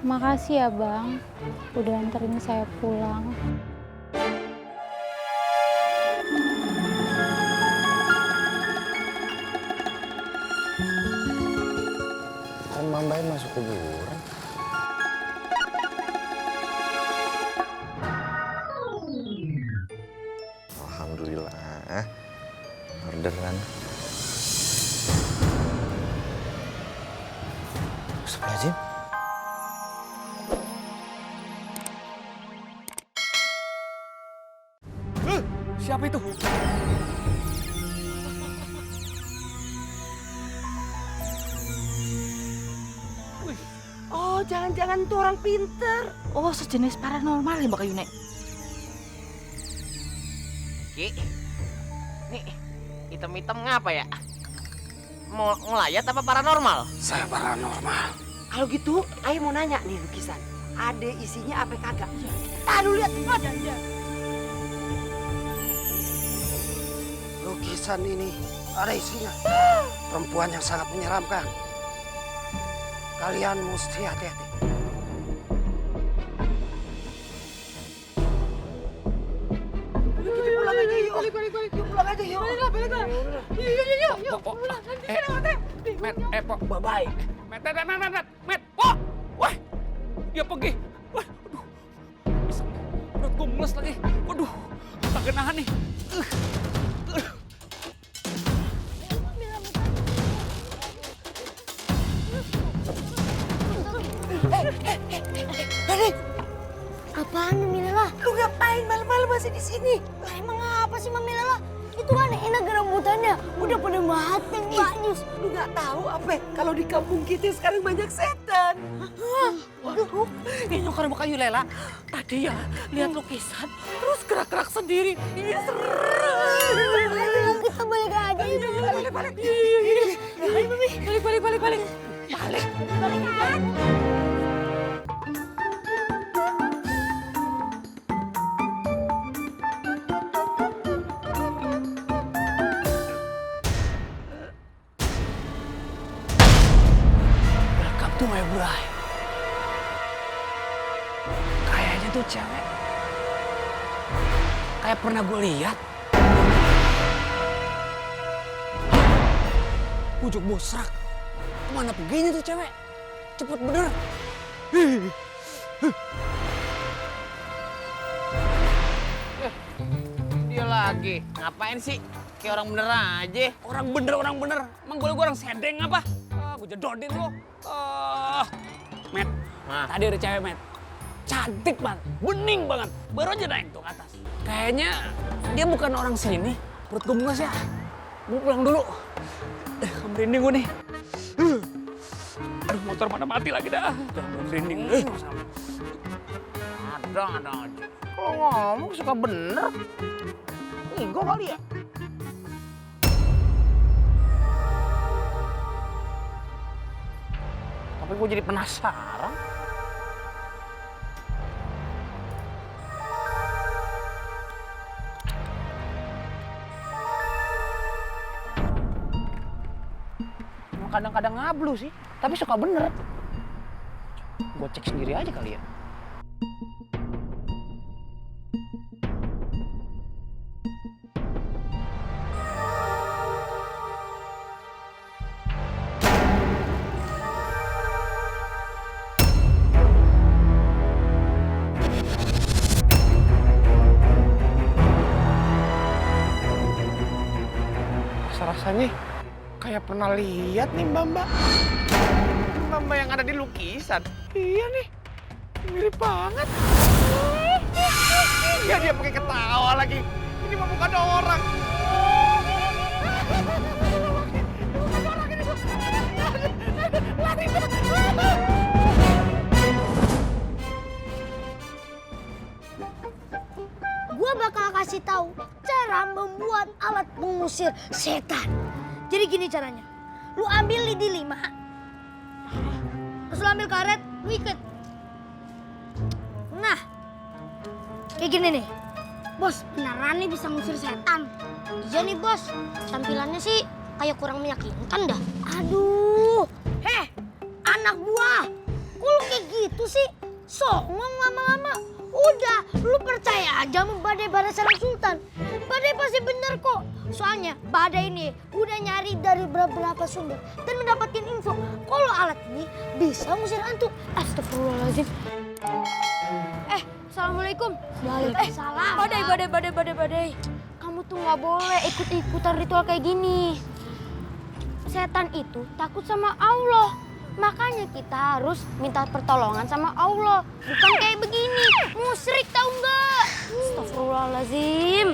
Makasih ya Bang, udah anterin saya pulang. Kan Mbak masuk kuburan. Alhamdulillah, orderan. Astagfirullahaladzim. Siapa itu? Oh, jangan-jangan itu orang pinter. Oh, sejenis paranormal ya Mbak Yune. Ki, nih hitam-hitam ngapa ya? Mau ngelayat apa paranormal? Saya paranormal. Kalau gitu, Ayo mau nanya nih lukisan. Ada isinya apa kagak? Aduh, lihat. Lukisan ini ada isinya. Perempuan yang sangat menyeramkan. Kalian mesti hati-hati. Kita pulang aja yuk. Yuk pulang aja yuk. Yuk. Met, Pok. Bye-bye. Met. Oh, wah, dia pergi. Wah, aduh, bisa. Perut gue mules lagi. Waduh, kagak nahan nih. Apaan Mami Lela? Lu ngapain malam-malam masih di sini? Lah emang apa sih Mami Lela? Itu kan enak rambutannya, udah pada mateng, bagus. Lu nggak tahu apa? Kalau di kampung kita sekarang banyak setan. Waduh, Ini karena kayu Lela. Tadi ya lihat lukisan, terus gerak-gerak sendiri. Iya serem. ayo kita balik aja yuk. Balik. Ayo Mami. Balik. Balik. Welcome to my bride. Kayaknya tuh cewek kayak pernah gue lihat. Pujuk busrak. Kemana perginya tuh cewek? Cepet bener. Dia lagi. Ngapain sih? Kayak orang bener aja. Orang bener. Emang gue orang sedeng apa? Gue jedodin lo. Met, tadi ada cewek, Met. Cantik banget, bening banget. Baru aja naik tuh ke atas. Kayaknya dia bukan orang sini. Perut gue mules ya. Gue pulang dulu. Merinding gue nih. Aduh, motor mana mati lagi dah. Udah merinding. Ada aja. Kalau ngomong suka bener. Ego kali ya? Tapi gue jadi penasaran. Emang kadang-kadang ngablu sih, tapi suka bener. Gue cek sendiri aja kali ya. Rasanya kayak pernah lihat nih Mbak. Mbak yang ada di lukisan. Iya nih, mirip banget. Iya dia pakai ketawa lagi. Ini mah bukan orang. Gua bakal kasih tahu cara membuat alat pengusir setan. Jadi gini caranya. Lu ambil lidi 5. Terus lu ambil karet, lu ikat. Nah, kayak gini nih. Bos, beneran nih bisa ngusir setan. Iya nih bos, tampilannya sih kayak kurang meyakinkan dah. Aduh, anak buah. Kok lu kayak gitu sih? Songong lama-lama. Udah, lu percaya aja sama badai sarang sultan. Badai pasti bener kok. Soalnya badai ini udah nyari dari beberapa sumber dan mendapatkan info kalau alat ini bisa ngusir hantu. Astagfirullahaladzim. Assalamualaikum. Waalaikumsalam. Badai. Kamu tuh nggak boleh ikut-ikutan ritual kayak gini. Setan itu takut sama Allah. Makanya kita harus minta pertolongan sama Allah. Bukan kayak begini, musyrik tahu nggak? Astagfirullahaladzim.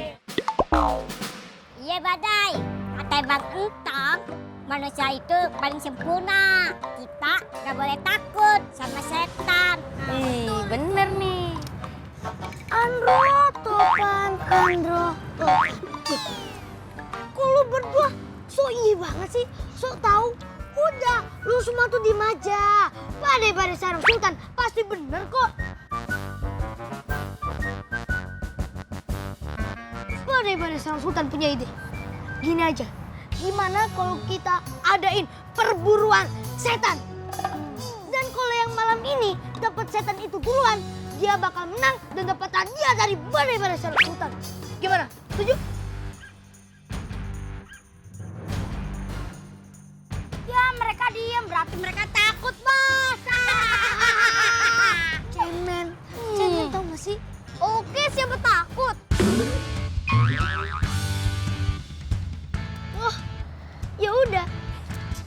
Iya Badai, kata Bang Entong, manusia itu paling sempurna. Kita nggak boleh takut sama setan. Bener nih. Andro, topan, Andro, topan. Kok lu berdua so iya banget sih? So tahu? Udah, lu semua tuh diem aja. Badai sarang sultan pasti bener kok. Badai sarang sultan punya ide. Gini aja, gimana kalau kita adain perburuan setan? Dan kalau yang malam ini dapat setan itu duluan, dia bakal menang dan dapat hadiah dari badai sarang sultan. Gimana? Setuju? Ya mereka diem, berarti mereka takut bos. Cemen tau gak sih? Oke, siapa takut? Wah, ya udah.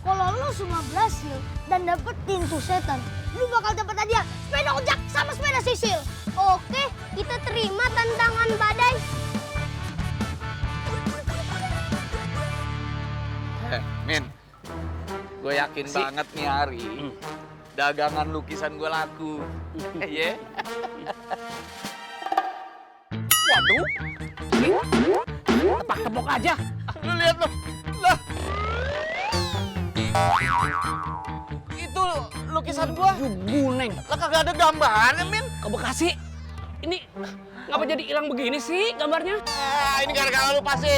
Kalau lu semua berhasil dan dapetin tuh setan, lu bakal dapat hadiah sepeda ojek sama sepeda sisil. Oke, kita terima tantangan Badai. Min, gue yakin banget nih hari dagangan lukisan gue laku. Iya. Waduh, tebak-tebok aja. Lu lihat lo. Lah. Itu lukisan gua. Buneng, Lah kagak ada gambarnya, Min. ke Bekasi. Ini ngapa jadi hilang begini sih gambarnya? Ini gara-gara lu pasti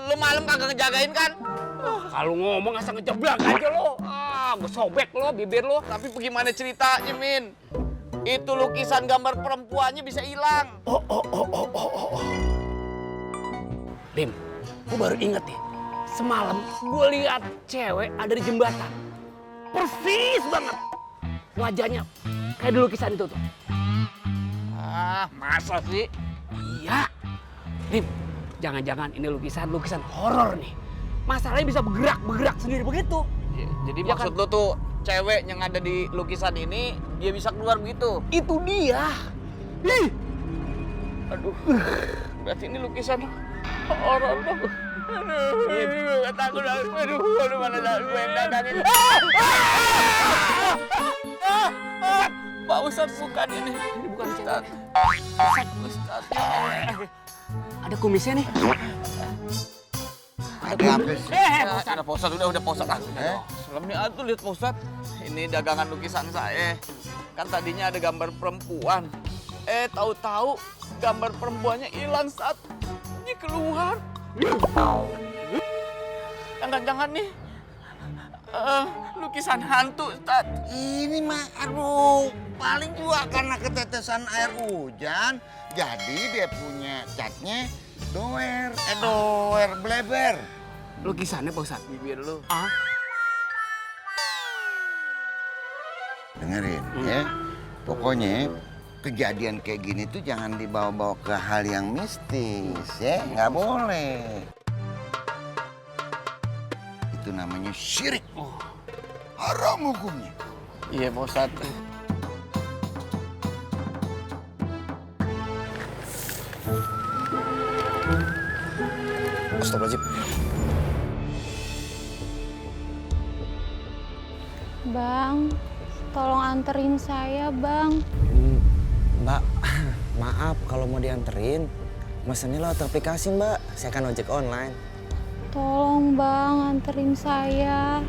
lu malam kagak ngejagain kan? Kalau ngomong asal ngejeblak aja lo. Gue sobek lo bibir lo. Tapi bagaimana ceritanya, Min? Itu lukisan gambar perempuannya bisa hilang. Lim, gue baru inget nih. Semalam gue lihat cewek ada di jembatan. Persis banget. Wajahnya kayak di lukisan itu tuh. Masa sih? Iya. Lim, jangan-jangan ini lukisan horor nih. Masalahnya bisa bergerak sendiri begitu. Jadi Ya maksud kan? lu tuh cewek yang ada di lukisan ini dia bisa keluar begitu? Itu dia. Ih, Aduh, berarti ini lukisan horor dong. Aduh, takut aku. Aduh, mana gue yang dagangin. Pak Ustadz bukan ini. ini bukan cewek. Ustadz. Ada kumisnya nih. Ada apa sih? Udah Pak Ustadz, udah Pak Ustadz. Selamnya tuh lihat Pak Ustadz. Ini dagangan lukisan saya. Kan tadinya ada gambar perempuan. Tahu-tahu gambar perempuannya hilang saat ini keluar. Jangan-jangan nih lukisan hantu, Ustadz. Ini mah, aduh, paling juga karena ketetesan air hujan. Jadi dia punya catnya doer bleber. Lukisannya Pak Ustadz. Bibir lu. Dengerin ya, pokoknya kejadian kayak gini tuh jangan dibawa-bawa ke hal yang mistis ya, nggak boleh. Itu namanya syirik, haram hukumnya. Iya, Pak Ustadz. Astagfirullahaladzim. Bang, tolong anterin saya, Bang. Mbak, maaf kalau mau dianterin. Mesennya lewat aplikasi, Mbak. Saya kan ojek online. Tolong, Bang, anterin saya.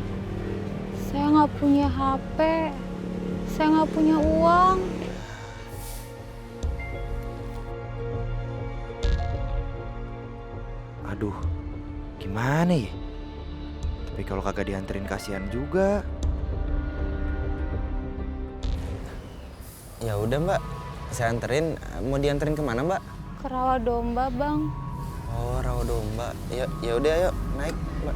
Saya nggak punya HP. Saya nggak punya uang. Aduh, gimana ya? Tapi kalau kagak dianterin kasihan juga. Ya udah Mbak, saya anterin. Mau dianterin kemana Mbak? Ke rawa domba, Bang. Oh, rawa domba. Ya udah ayo naik Mbak.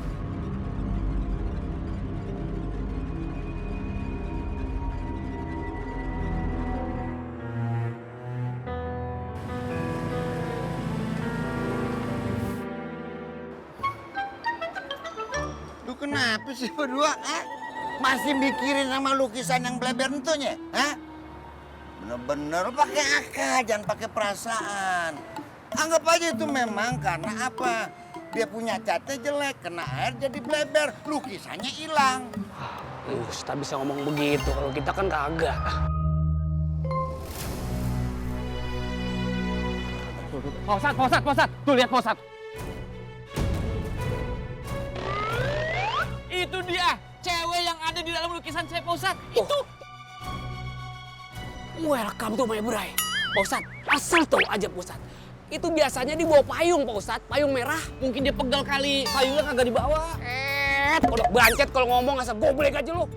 Lu kenapa sih berdua? Masih mikirin sama lukisan yang bleber entunya? Bener-bener pakai akal, jangan pakai perasaan. Anggap aja itu memang karena apa? Dia punya catnya jelek, kena air jadi bleber, lukisannya hilang. Ustaz bisa ngomong begitu, kalau kita kan kagak. Pak Ustadz, tuh lihat Pak Ustadz. Itu dia, cewek yang ada di dalam lukisan saya, Pak Ustadz. Itu. Welcome to my bray. Pak Ustadz, asal tahu aja Pak Ustadz. Itu biasanya dibawa payung Pak Ustadz, payung merah. Mungkin dia pegal kali, payungnya kagak dibawa. Udah bancet kalau ngomong asal goblek aja lu.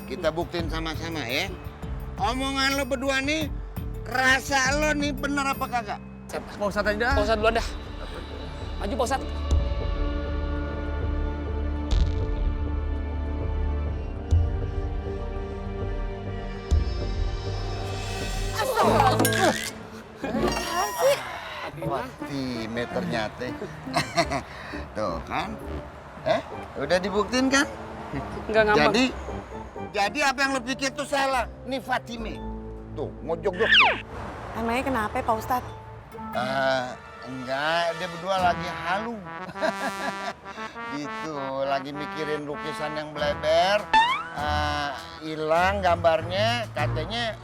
Kita buktiin sama-sama ya. Omongan lo berdua nih, rasa lo nih bener apa kagak? Pak Ustadz aja. Pak Ustadz duluan dah. Maju Pak Ustadz. Fatime ternyata. Tuh kan? Udah dibuktiin kan? Enggak ngambang. Jadi apa yang lo pikir tuh salah? Nih Fatime. Tuh, ngojok-jok tuh. Emangnya kenapa Pak Ustadz? Enggak, dia berdua lagi halu. Gitu, lagi mikirin lukisan yang bleber. Hilang gambarnya, katanya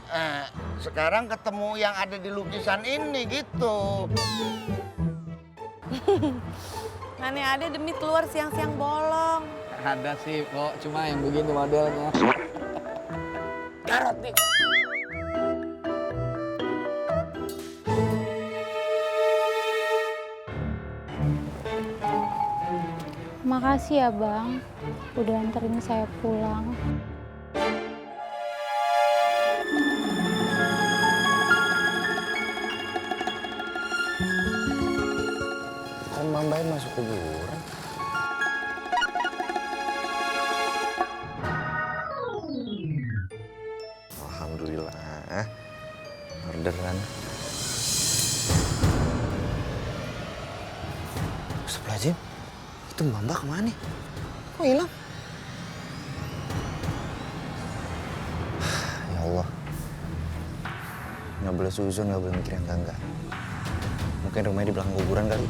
sekarang ketemu yang ada di lukisan ini gitu. Mana ada demi keluar siang-siang bolong. Ada sih, kok. Cuma yang begini modelnya. Garot nih. Makasih ya, Bang. Udah anterin saya pulang. Kok Mbak masuk kuburan? Alhamdulillah. Orderan. Astagfirullahaladzim. Itu Mbak kemana? Kok hilang? Ya Allah. Nggak boleh suzon, nggak boleh mikir yang enggak. Mungkin rumahnya di belakang kuburan kali.